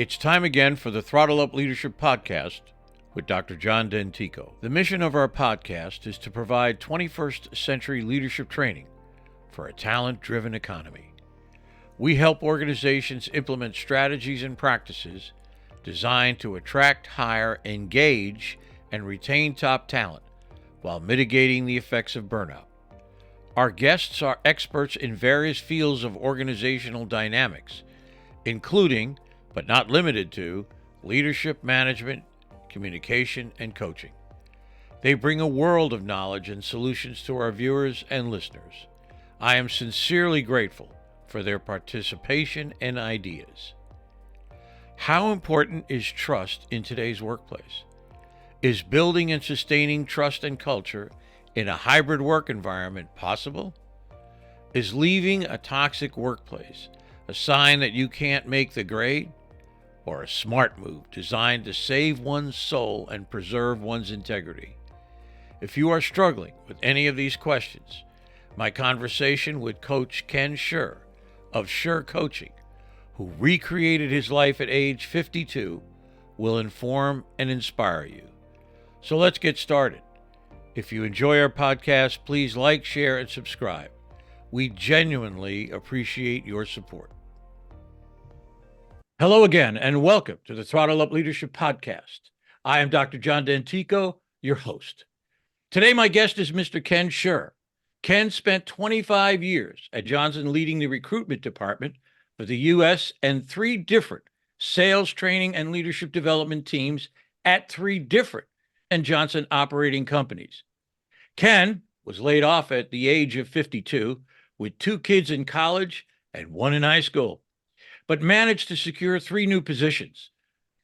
It's time again for the Throttle Up Leadership Podcast with Dr. John Dentico. The mission of our podcast is to provide 21st century leadership training for a talent-driven economy. We help organizations implement strategies and practices designed to attract, hire, engage, and retain top talent while mitigating the effects of burnout. Our guests are experts in various fields of organizational dynamics, including, but not limited to, leadership management, communication, and coaching. They bring a world of knowledge and solutions to our viewers and listeners. I am sincerely grateful for their participation and ideas. How important is trust in today's workplace? Is building and sustaining trust and culture in a hybrid work environment possible? Is leaving a toxic workplace a sign that you can't make the grade, or a smart move designed to save one's soul and preserve one's integrity? If you are struggling with any of these questions, my conversation with Coach Ken Sher of Sher Coaching, who recreated his life at age 52, will inform and inspire you. So let's get started. If you enjoy our podcast, please like, share, and subscribe. We genuinely appreciate your support. Hello again, and welcome to the Throttle Up Leadership Podcast. I am Dr. John Dentico, your host. Today, my guest is Mr. Ken Sher. Ken spent 25 years at Johnson leading the recruitment department for the U.S. and 3 different sales training and leadership development teams at 3 different and Johnson operating companies. Ken was laid off at the age of 52 with 2 kids in college and 1 in high school, but managed to secure 3 new positions,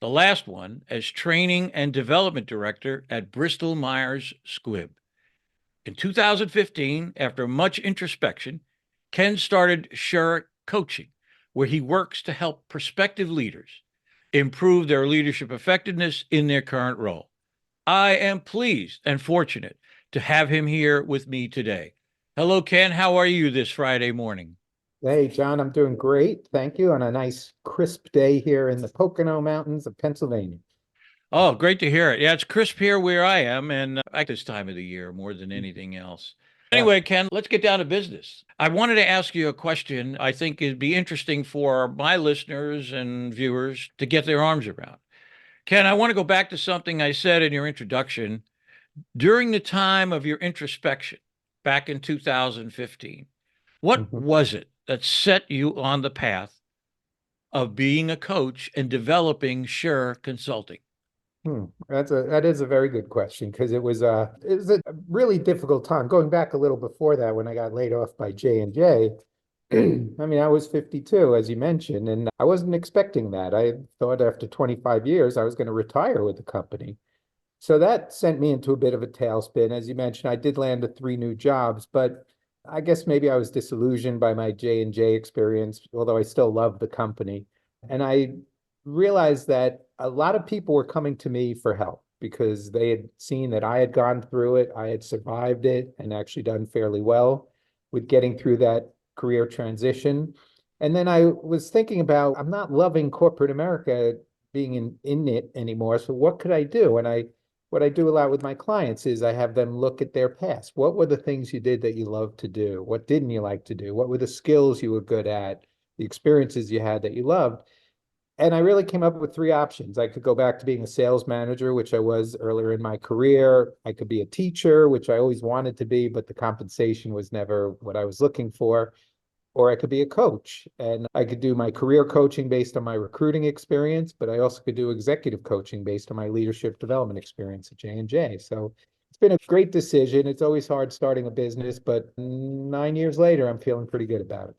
the last one as Training and Development Director at Bristol Myers Squibb. In 2015, after much introspection, Ken started Sher Coaching, where he works to help prospective leaders improve their leadership effectiveness in their current role. I am pleased and fortunate to have him here with me today. Hello, Ken. How are you this Friday morning? Hey, John, I'm doing great. Thank you. On a nice crisp day here in the Pocono Mountains of Pennsylvania. Oh, great to hear it. Yeah, it's crisp here where I am, and I like this time of the year more than anything else. Anyway, Ken, let's get down to business. I wanted to ask you a question I think it'd be interesting for my listeners and viewers to get their arms around. Ken, I want to go back to something I said in your introduction. During the time of your introspection back in 2015, what was it that set you on the path of being a coach and developing Sher Consulting? That is a very good question, because it was a really difficult time. Going back a little before that, when I got laid off by J&J, I mean, I was 52, as you mentioned, and I wasn't expecting that. I thought after 25 years, I was going to retire with the company. So that sent me into a bit of a tailspin. As you mentioned, I did land 3 new jobs, but I guess maybe I was disillusioned by my J&J experience, although I still love the company. And I realized that a lot of people were coming to me for help because they had seen that I had gone through it, I had survived it, and actually done fairly well with getting through that career transition. And then I was thinking about, I'm not loving corporate America being in it anymore. So what could I do? And what I do a lot with my clients is I have them look at their past. What were the things you did that you loved to do? What didn't you like to do? What were the skills you were good at? The experiences you had that you loved? And I really came up with 3 options. I could go back to being a sales manager, which I was earlier in my career. I could be a teacher, which I always wanted to be, but the compensation was never what I was looking for. Or I could be a coach, and I could do my career coaching based on my recruiting experience, but I also could do executive coaching based on my leadership development experience at J&J. So it's been a great decision. It's always hard starting a business, but 9 years later, I'm feeling pretty good about it.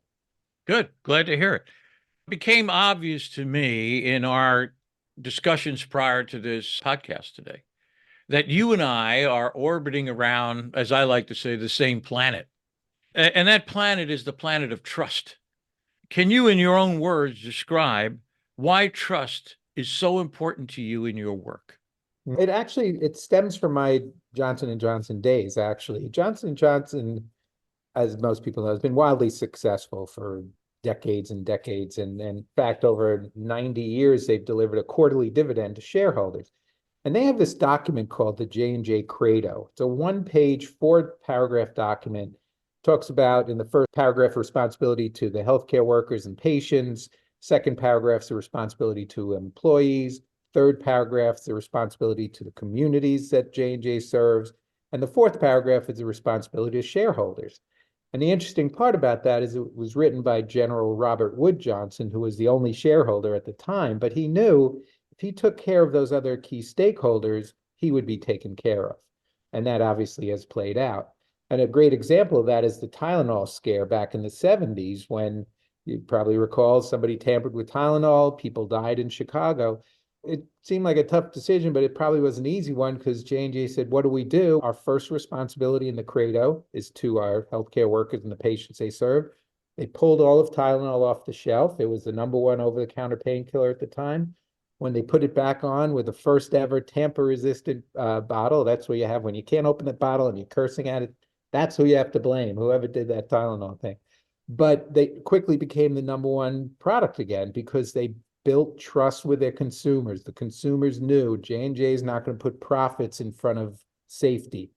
Good. Glad to hear it. It became obvious to me in our discussions prior to this podcast today that you and I are orbiting around, as I like to say, the same planet. And that planet is the planet of trust. Can you, in your own words, describe why trust is so important to you in your work? It stems from my Johnson & Johnson days, actually. Johnson & Johnson, as most people know, has been wildly successful for decades and decades. And in fact, over 90 years, they've delivered a quarterly dividend to shareholders. And they have this document called the J&J Credo. It's a one-page, four-paragraph document. Talks about, in the first paragraph, responsibility to the healthcare workers and patients. Second paragraph, the responsibility to employees. Third paragraph, the responsibility to the communities that J&J serves. And the fourth paragraph is the responsibility to shareholders. And the interesting part about that is it was written by General Robert Wood Johnson, who was the only shareholder at the time, but he knew if he took care of those other key stakeholders, he would be taken care of. And that obviously has played out. And a great example of that is the Tylenol scare back in the 70s, when you probably recall somebody tampered with Tylenol, people died in Chicago. It seemed like a tough decision, but it probably was an easy one because J&J said, what do we do? Our first responsibility in the Credo is to our healthcare workers and the patients they serve. They pulled all of Tylenol off the shelf. It was the number one over-the-counter painkiller at the time. When they put it back on with the first ever tamper-resistant bottle, that's what you have when you can't open the bottle and you're cursing at it. That's who you have to blame, whoever did that Tylenol thing. But they quickly became the number one product again because they built trust with their consumers. The consumers knew J&J is not going to put profits in front of safety.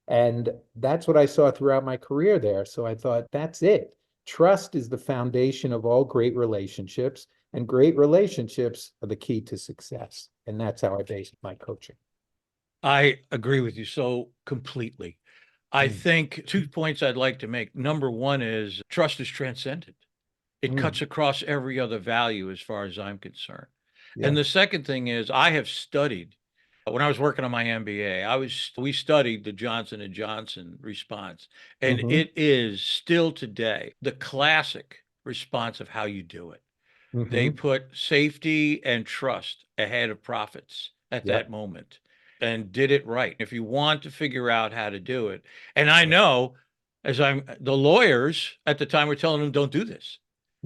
And that's what I saw throughout my career there. So I thought, that's it. Trust is the foundation of all great relationships, and great relationships are the key to success. And that's how I based my coaching. I agree with you so completely. I Mm, think 2 points I'd like to make. Number one is trust is transcendent. It mm, cuts across every other value as far as I'm concerned. And yeah. the second thing is I have studied when I was working on my MBA, we studied the Johnson and Johnson response, and Hmm. it is still today the classic response of how you do it. They Hmm. put safety and trust ahead of profits at that Yep. moment and did it right. If you want to figure out how to do it, and I know as I'm the lawyers at the time were telling them, don't do this.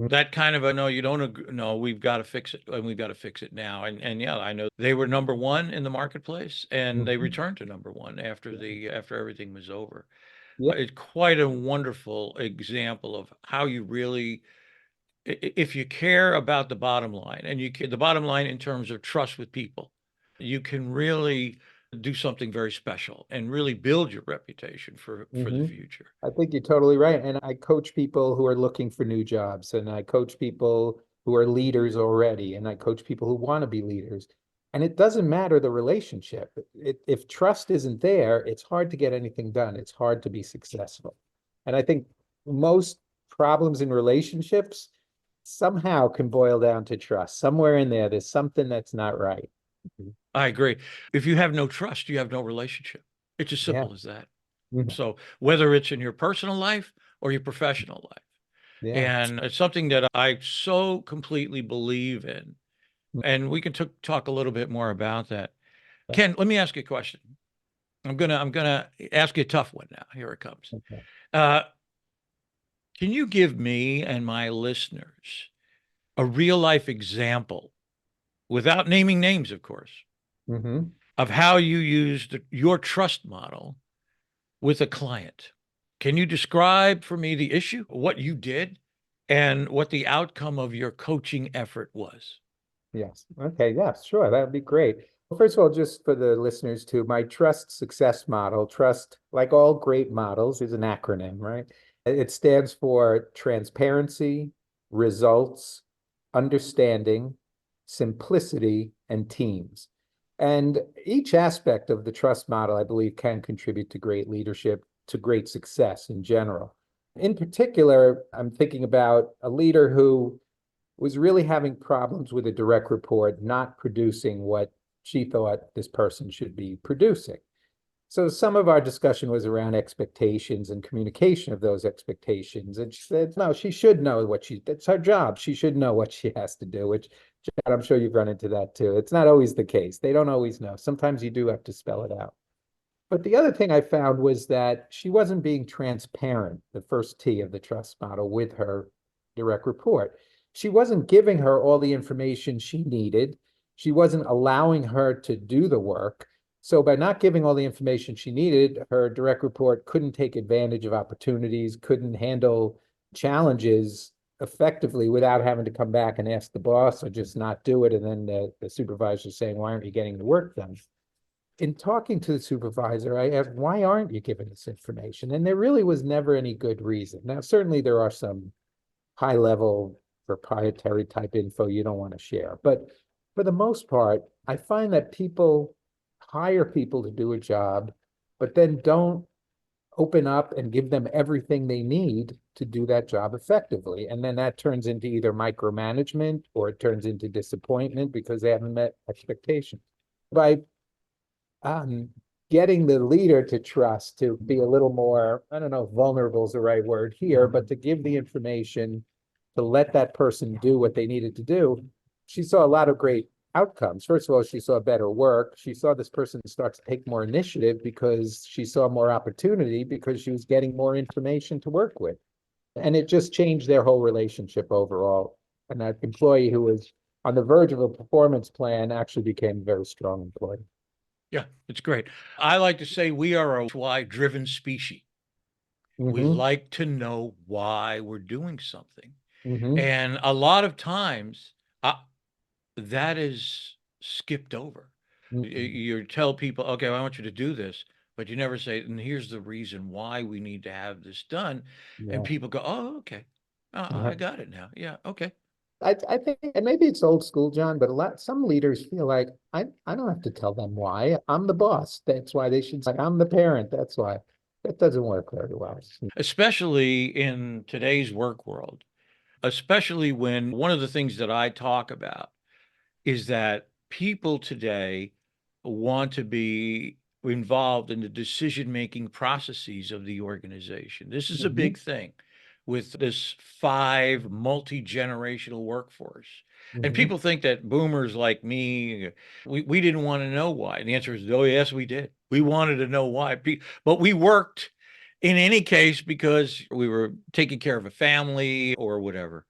That kind of a no, you don't agree, no, we've got to fix it and we've got to fix it now. And yeah, I know they were number one in the marketplace and they Mm-hmm. returned to number one after Yeah. after everything was over. Yeah. It's quite a wonderful example of how you really if you care about the bottom line and the bottom line in terms of trust with people, you can really do something very special and really build your reputation for the Hmm. future. I think you're totally right. And I coach people who are looking for new jobs, and I coach people who are leaders already, and I coach people who want to be leaders. And it doesn't matter the relationship. If trust isn't there, it's hard to get anything done. It's hard to be successful. And I think most problems in relationships somehow can boil down to trust. Somewhere in there, there's something that's not right. Mhm. I agree. If you have no trust, you have no relationship. It's as Yeah. simple as that. Mhm. So whether it's in your personal life or your professional life, Yeah. and it's something that I so completely believe in. And we can talk a little bit more about that. Ken, let me ask you a question. I'm gonna ask you a tough one now. Here it comes. Okay. Uh, can you give me and my listeners a real life example, without naming names, of course, Hmm. of how you used your trust model with a client? Can you describe for me the issue, what you did, and what the outcome of your coaching effort was? Yes. Okay. Yes, sure. That would be great. Well, first of all, just for the listeners too, my trust success model, trust, like all great models, is an acronym, right? It stands for transparency, results, understanding, simplicity, and teams. And each aspect of the trust model, I believe, can contribute to great leadership, to great success in general. In particular, I'm thinking about a leader who was really having problems with a direct report not producing what she thought this person should be producing. So some of our discussion was around expectations and communication of those expectations. And she said, no, she should know that's her job. She should know what she has to do, which Chad, I'm sure you've run into that too. It's not always the case. They don't always know. Sometimes you do have to spell it out. But the other thing I found was that she wasn't being transparent, the first T of the trust model, with her direct report. She wasn't giving her all the information she needed. She wasn't allowing her to do the work. So by not giving all the information she needed, her direct report couldn't take advantage of opportunities, couldn't handle challenges effectively without having to come back and ask the boss or just not do it. And then the supervisor saying, why aren't you getting the work done? In talking to the supervisor, I asked, why aren't you giving this information? And there really was never any good reason. Now, certainly there are some high level proprietary type info you don't want to share. But for the most part, I find that people hire people to do a job, but then don't open up and give them everything they need to do that job effectively. And then that turns into either micromanagement or it turns into disappointment because they haven't met expectations. By um, getting the leader to trust to be a little more, I don't know if vulnerable is the right word here, but to give the information to let that person do what they needed to do, she saw a lot of great outcomes. First of all, she saw better work. She saw this person start to take more initiative because she saw more opportunity because she was getting more information to work with. And it just changed their whole relationship overall. And that employee who was on the verge of a performance plan actually became a very strong employee. Yeah, it's great. I like to say we are a why-driven species. We Mm-hmm. like to know why we're doing something. Mm-hmm. And a lot of times that is skipped over. Mm-hmm. You tell people, okay, well, I want you to do this, but you never say, and here's the reason why we need to have this done. And Yeah. people go, oh, okay. Yeah. I got it now. Yeah, okay. I think, and maybe it's old school, John, but some leaders feel like I don't have to tell them why. I'm the boss. That's why they should say I'm the parent. That's why. That doesn't work very well. Especially in today's work world, especially when one of the things that I talk about is that people today want to be involved in the decision-making processes of the organization. This is a Mm-hmm. big thing with this five multi-generational workforce. And Mm-hmm. people think that boomers like me, we didn't want to know why. And the answer is, oh, yes, we did. We wanted to know why. But we worked in any case because we were taking care of a family or whatever.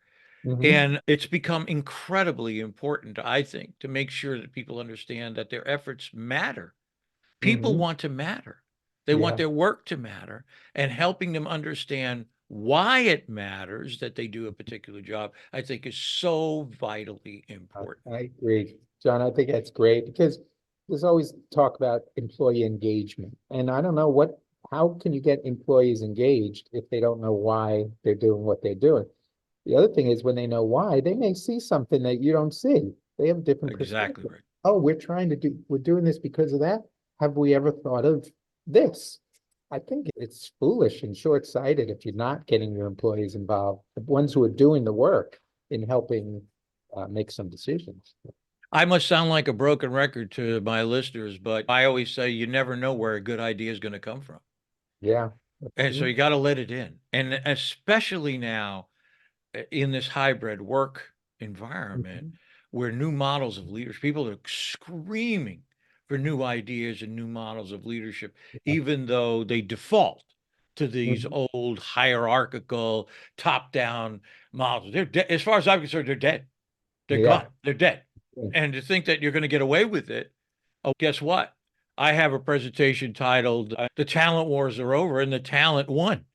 Mm-hmm. And it's become incredibly important, I think, to make sure that people understand that their efforts matter. People Mm-hmm. want to matter. They want Yeah. their work to matter, and helping them understand why it matters that they do a particular job, I think is so vitally important. I agree, John. I think that's great because there's always talk about employee engagement. And I don't know how can you get employees engaged if they don't know why they're doing what they're doing? The other thing is when they know why, they may see something that you don't see. They have a different Exactly perspective. right. Oh, we're doing this because of that. Have we ever thought of this? I think it's foolish and short-sighted if you're not getting your employees involved, the ones who are doing the work in helping make some decisions. I must sound like a broken record to my listeners, but I always say you never know where a good idea is going to come from. Yeah. And so Mhm. you got to let it in. And especially now, in this hybrid work environment Mhm. where new models of leadership, people are screaming for new ideas and new models of leadership, Yeah. even though they default to these Mhm. old hierarchical top down models. They're dead. As far as I'm concerned, they're dead. They're Yeah. gone. They're dead. And to think that you're going to get away with it, oh, guess what? I have a presentation titled The Talent Wars Are Over and the Talent Won.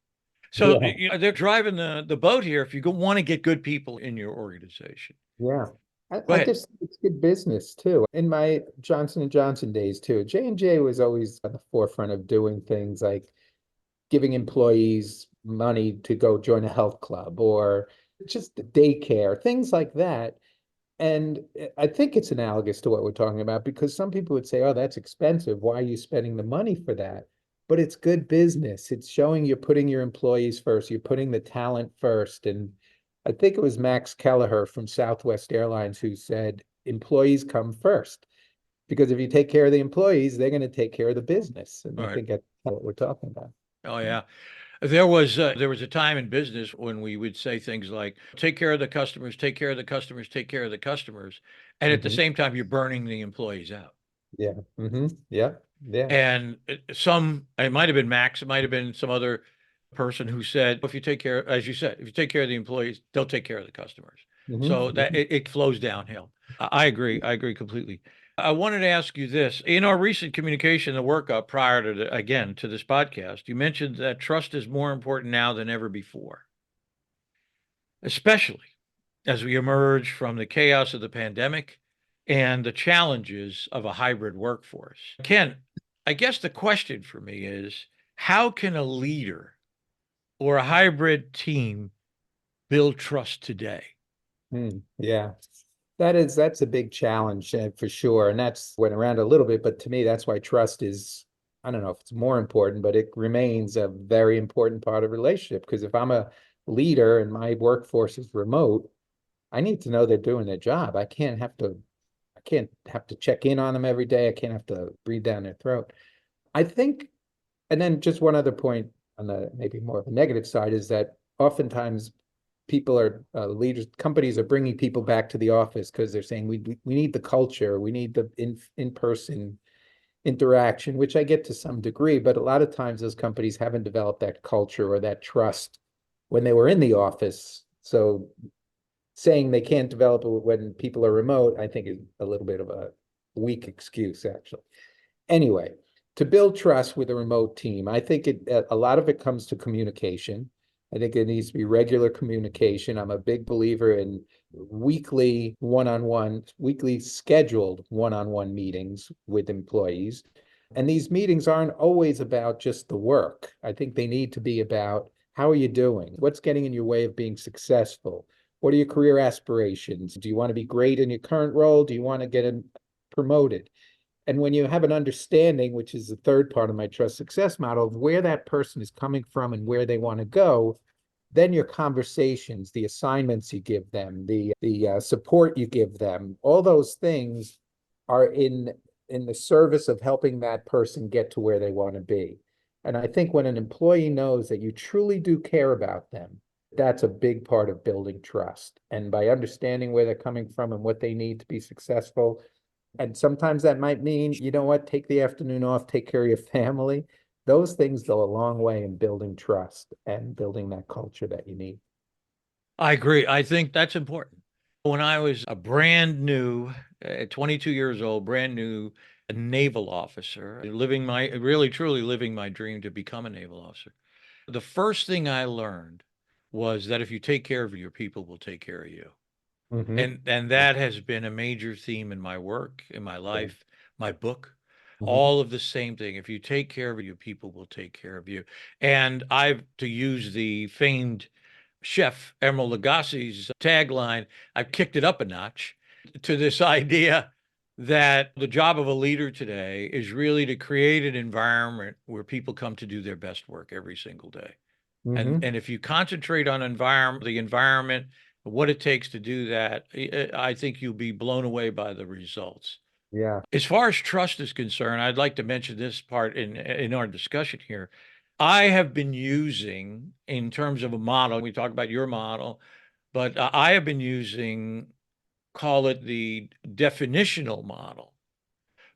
So Yeah. they're driving the boat here if you want to get good people in your organization. Yeah. Go I ahead. just think it's good business too. In my Johnson and Johnson days too, J&J was always at the forefront of doing things like giving employees money to go join a health club or just daycare, things like that. And I think it's analogous to what we're talking about because some people would say, oh, that's expensive. Why are you spending the money for that? But it's good business. It's showing you're putting your employees first, you're putting the talent first. And I think it was Max Kelleher from Southwest Airlines who said, employees come first. Because if you take care of the employees, they're going to take care of the business. And All I right. think that's what we're talking about. Oh yeah. There was a time in business when we would say things like take care of the customers, take care of the customers, take care of the customers, and at the Mhm. same time you're burning the employees out. Yeah. Yeah. Yeah. And it might have been Max, it might have been some other person who said, if you take care, as you said, if you take care of the employees, they'll take care of the customers. So that Hmm. it flows downhill. I agree. I agree completely. I wanted to ask you this. In our recent communication, the workup prior to again to this podcast, you mentioned that trust is more important now than ever before. especially as we emerge from the chaos of the pandemic and the challenges of a hybrid workforce. Ken, I guess the question for me is, how can a leader or a hybrid team build trust today? Yeah. That's a big challenge for sure. And that's went around a little bit, but to me, that's why trust is, I don't know if it's more important, but it remains a very important part of relationship. Because if I'm a leader and my workforce is remote, I need to know they're doing their job. I can't have to check in on them every day. I can't have to breathe down their throat. I think, and then just one other point on the maybe more of a negative side is that oftentimes people are leaders, companies are bringing people back to the office because they're saying we need the culture, we need the in-person interaction, which I get to some degree, but a lot of times those companies haven't developed that culture or that trust when they were in the office. So saying they can't develop it when people are remote, I think is a little bit of a weak excuse, actually. Anyway, to build trust with a remote team, I think a lot of it comes to communication. I think it needs to be regular communication. I'm a big believer in weekly scheduled one-on-one meetings with employees. And these meetings aren't always about just the work. I think they need to be about how are you doing? What's getting in your way of being successful? What are your career aspirations? Do you want to be great in your current role? Do you want to get promoted? And when you have an understanding, which is the third part of my trust success model, of where that person is coming from and where they want to go, then your conversations, the assignments you give them, the support you give them, all those things are in the service of helping that person get to where they want to be. And I think when an employee knows that you truly do care about them, that's a big part of building trust. And by understanding where they're coming from and what they need to be successful, and sometimes that might mean, you know what, take the afternoon off, take care of your family. Those things go a long way in building trust and building that culture that you need. I agree. I think that's important. When I was a brand new, 22 years old, brand new naval officer, really truly living my dream to become a naval officer, the first thing I learned was that if you take care of your people will take care of you. Mm-hmm. And that has been a major theme in my work, in my Yeah. life, my book, Mm-hmm. all of the same thing. If you take care of your people will take care of you. And I've to use the famed chef Emeril Lagasse's tagline, I've kicked it up a notch to this idea that the job of a leader today is really to create an environment where people come to do their best work every single day. Mm-hmm. And if you concentrate on the environment, what it takes to do that, I think you'll be blown away by the results. Yeah. As far as trust is concerned, I'd like to mention this part in our discussion here. I have been using, in terms of a model, we talk about your model, but I have been using, call it the definitional model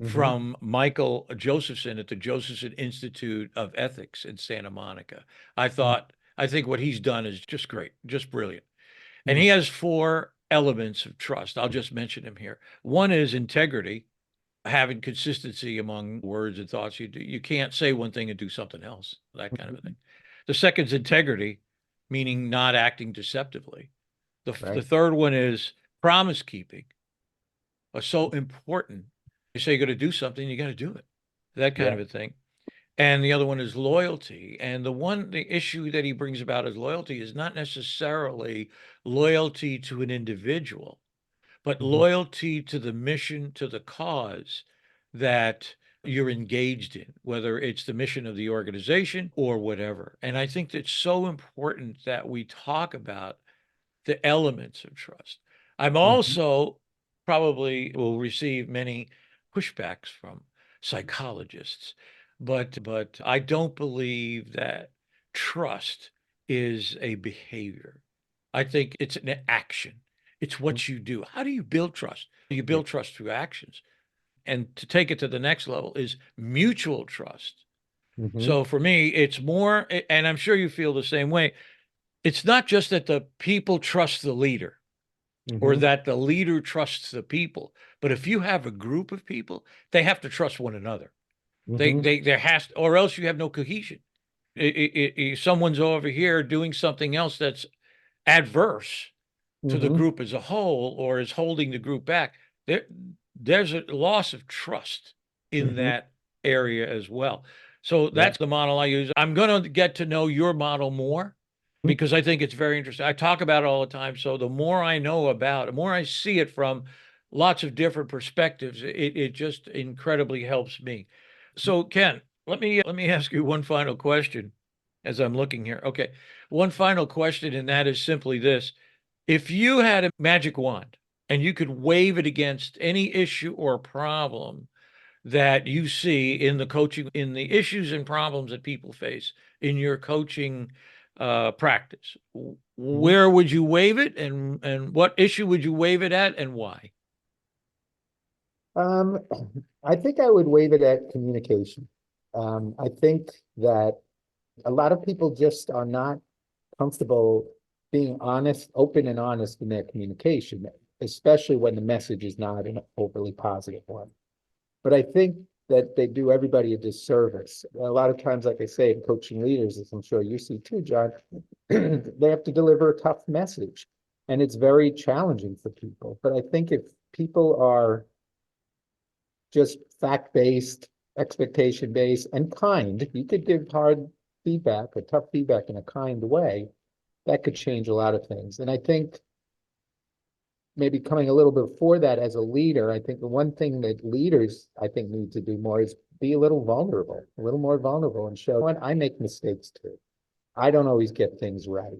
Mm-hmm. from Michael Josephson at the Josephson Institute of Ethics in Santa Monica. I think what he's done is just great, just brilliant. And Mm-hmm. he has four elements of trust. I'll just mention them here. One is integrity, having consistency among words and thoughts. You can't say one thing and do something else, that kind of a thing. The second is integrity, meaning not acting deceptively. The Right. third one is promise keeping, so important. You say you're going to do something, you got to do it, that kind Yeah. of a thing. And the other one is loyalty. And the issue that he brings about as loyalty is not necessarily loyalty to an individual, but Mm-hmm. loyalty to the mission, to the cause that you're engaged in, whether it's the mission of the organization or whatever. And I think it's so important that we talk about the elements of trust. I'm Mm-hmm. also probably will receive many pushbacks from psychologists, but I don't believe that trust is a behavior. I think it's an action. It's what you do. How do you build trust? You Yeah. build trust through actions. And to take it to the next level is mutual trust. Mm-hmm. So for me, it's more, and I'm sure you feel the same way. It's not just that the people trust the leader or Mm-hmm. that the leader trusts the people, but if you have a group of people, they have to trust one another. Mm-hmm. There has to, or else you have no cohesion. Someone's over here doing something else that's adverse to the Hmm. group as a whole or is holding the group back, there there's a loss of trust in Hmm. that area as well. So Yeah. that's the model I use. I'm going to get to know your model more because I think it's very interesting. I talk about it all the time. So the more I know about it, the more I see it from lots of different perspectives, it just incredibly helps me. So Ken, let me ask you one final question as I'm looking here. Okay. One final question, and that is simply this. If you had a magic wand and you could wave it against any issue or problem that you see in the coaching, in the issues and problems that people face in your coaching practice, Hmm. where would you wave it, and what issue would you wave it at, and why? Um, I think I would wave it at communication. I think that a lot of people just are not comfortable being honest, open and honest in their communication, especially when the message is not an overly positive one. But I think that they do everybody a disservice. A lot of times, like I say, in coaching leaders, as I'm sure you see too, John, they have to deliver a tough message. And it's very challenging for people. But I think if people are just fact-based, expectation-based, and kind, you could give hard feedback or tough feedback in a kind way, that could change a lot of things. And I think maybe coming a little before that as a leader, I think the one thing that leaders I think need to do more is be a little vulnerable, a little more vulnerable and show what I make mistakes too. I don't always get things right.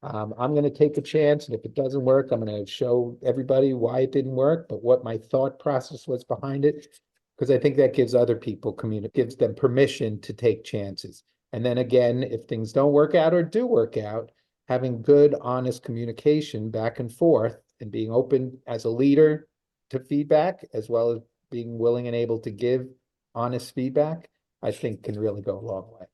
I'm going to take a chance, and if it doesn't work, I'm going to show everybody why it didn't work, but what my thought process was behind it, because I think that gives other people gives them permission to take chances. And then again, if things don't work out or do work out, having good, honest communication back and forth and being open as a leader to feedback, as well as being willing and able to give honest feedback, I think can really go a long way.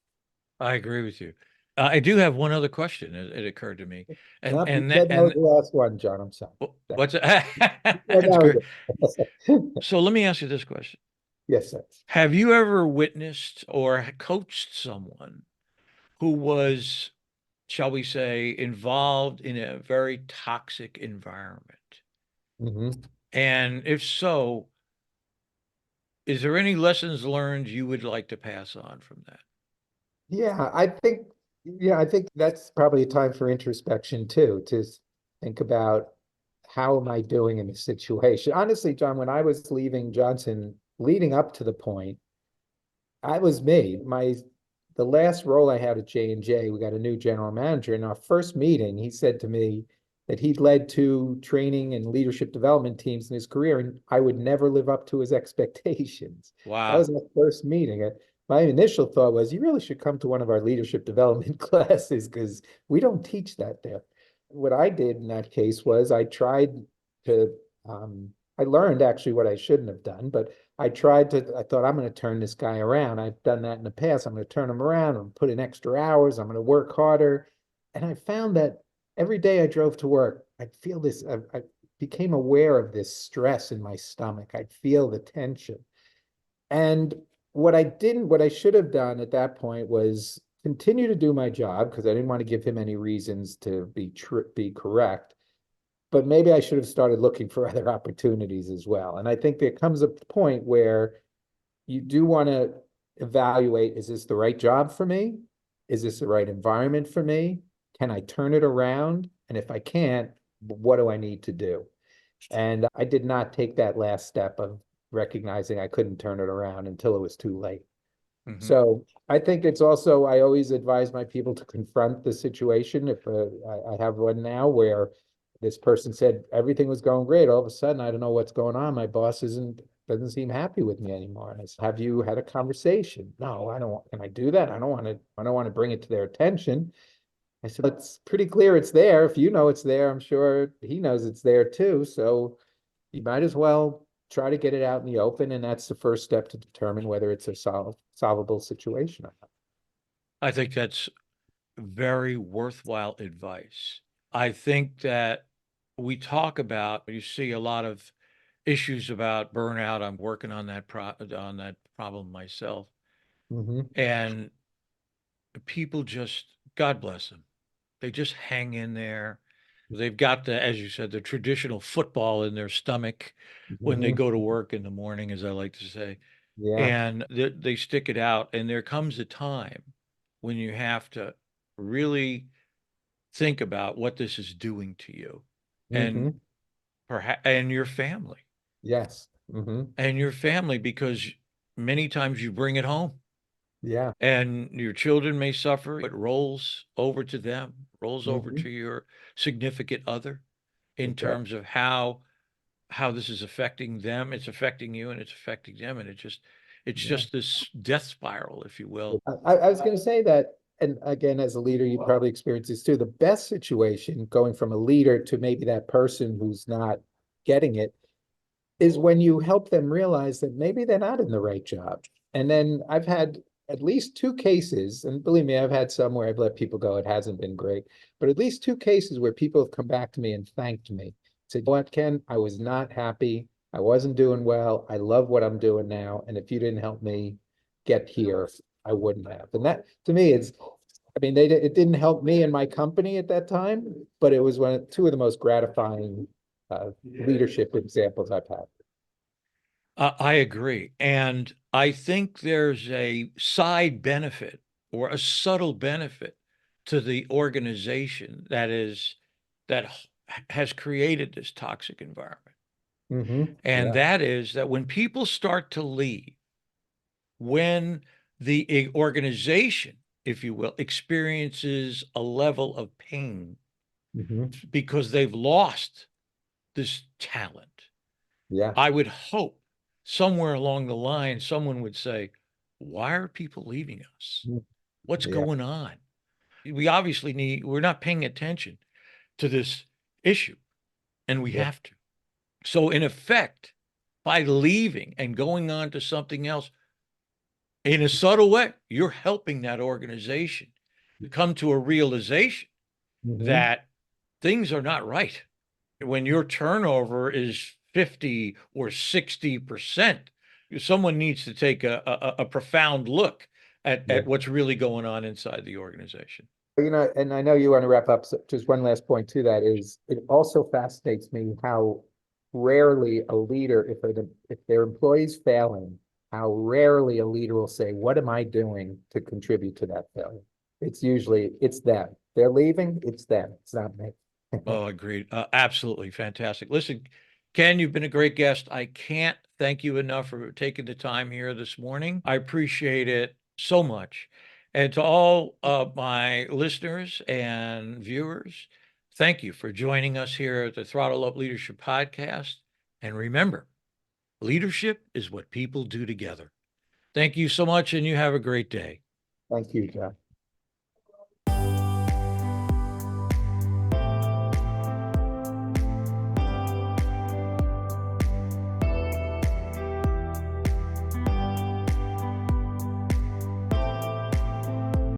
I agree with you. I do have one other question. It occurred to me, and Nope, you and that, said that was and the last one, John. I'm sorry. what's Yeah, that's that was great. it. So let me ask you this question. Yes, sir. Have you ever witnessed or coached someone who was, shall we say, involved in a very toxic environment? Hmm. And if so, is there any lessons learned you would like to pass on from that? Yeah, I think that's probably a time for introspection too, to think about how am I doing in this situation. Honestly, John, when I was leaving Johnson, leading up to the point, I was me. The last role I had at J&J, we got a new general manager. In our first meeting, he said to me that he'd led two training and leadership development teams in his career, and I would never live up to his expectations. That Wow. was our first meeting. My initial thought was, you really should come to one of our leadership development classes because we don't teach that there. What I did in that case was I tried to, I learned actually what I shouldn't have done, but I thought I'm going to turn this guy around. I've done that in the past. I'm going to turn him around. I'm put in extra hours. I'm going to work harder. And I found that every day I drove to work, I'd feel this, I became aware of this stress in my stomach. I'd feel the tension. And what I should have done at that point was continue to do my job because I didn't want to give him any reasons to be correct. But maybe I should have started looking for other opportunities as well. And I think there comes a point where you do want to evaluate, is this the right job for me? Is this the right environment for me? Can I turn it around? And if I can't, what do I need to do? And I did not take that last step of recognizing I couldn't turn it around until it was too late. Hmm. So I think it's also, I always advise my people to confront the situation. If I have one now where this person said everything was going great, all of a sudden, I don't know what's going on. My boss doesn't seem happy with me anymore. And I said, have you had a conversation? No, I don't. Can I do that? I don't want to bring it to their attention. I said, it's pretty clear it's there. If you know it's there, I'm sure he knows it's there too. So you might as well try to get it out in the open, and that's the first step to determine whether it's a solvable situation or not. I think that's very worthwhile advice. I think that we talk about, you see a lot of issues about burnout. I'm working on on that problem myself. Hmm. And people just, God bless them. They just hang in there. They've got the, as you said, the traditional football in their stomach when they Mhm. go to work in the morning, as I like to say, Yeah. and they stick it out. And there comes a time when you have to really think about what this is doing to you and Hmm. perhaps and your family Yes. Hmm. and your family, because many times you bring it home Yeah. and your children may suffer. It rolls over to them, rolls over Hmm. to your significant other in It does. terms of how this is affecting them. It's affecting you and it's affecting them. And it's Yeah. just this death spiral, if you will. I was going to say that, and again, as a leader, you probably experience this too. The best situation going from a leader to maybe that person who's not getting it is when you help them realize that maybe they're not in the right job. And then I've had at least two cases, and believe me, I've had some where I've let people go. It hasn't been great, but at least two cases where people have come back to me and thanked me. Said, "What, Ken? I was not happy. I wasn't doing well. I love what I'm doing now. And if you didn't help me get here, I wouldn't have." And that to me, I mean, it didn't help me and my company at that time, but it was two of the most gratifying leadership examples I've had. I agree. And I think there's a side benefit or a subtle benefit to the organization that has created this toxic environment. And Yeah. that is that when people start to leave, when the organization, if you will, experiences a level of pain Hmm. because they've lost this talent, Yeah. I would hope somewhere along the line someone would say, why are people leaving us? Mm. What's Yeah. going on? We're not paying attention to this issue, and we Yeah. have to. So, in effect, by leaving and going on to something else, in a subtle way, you're helping that organization to come to a realization Hmm. that things are not right. When your turnover is 50 or 60%, someone needs to take a profound look Yeah. at what's really going on inside the organization. And I know you want to wrap up, so just one last point to that is it also fascinates me how rarely a leader, if their employee's failing, how rarely a leader will say, "What am I doing to contribute to that failure?" It's usually it's them. They're leaving, it's them. It's not me. Oh, agreed. Absolutely fantastic. Listen, Ken, you've been a great guest. I can't thank you enough for taking the time here this morning. I appreciate it so much. And to all of my listeners and viewers, thank you for joining us here at the Throttle Up Leadership Podcast. And remember, leadership is what people do together. Thank you so much, and you have a great day. Thank you, John.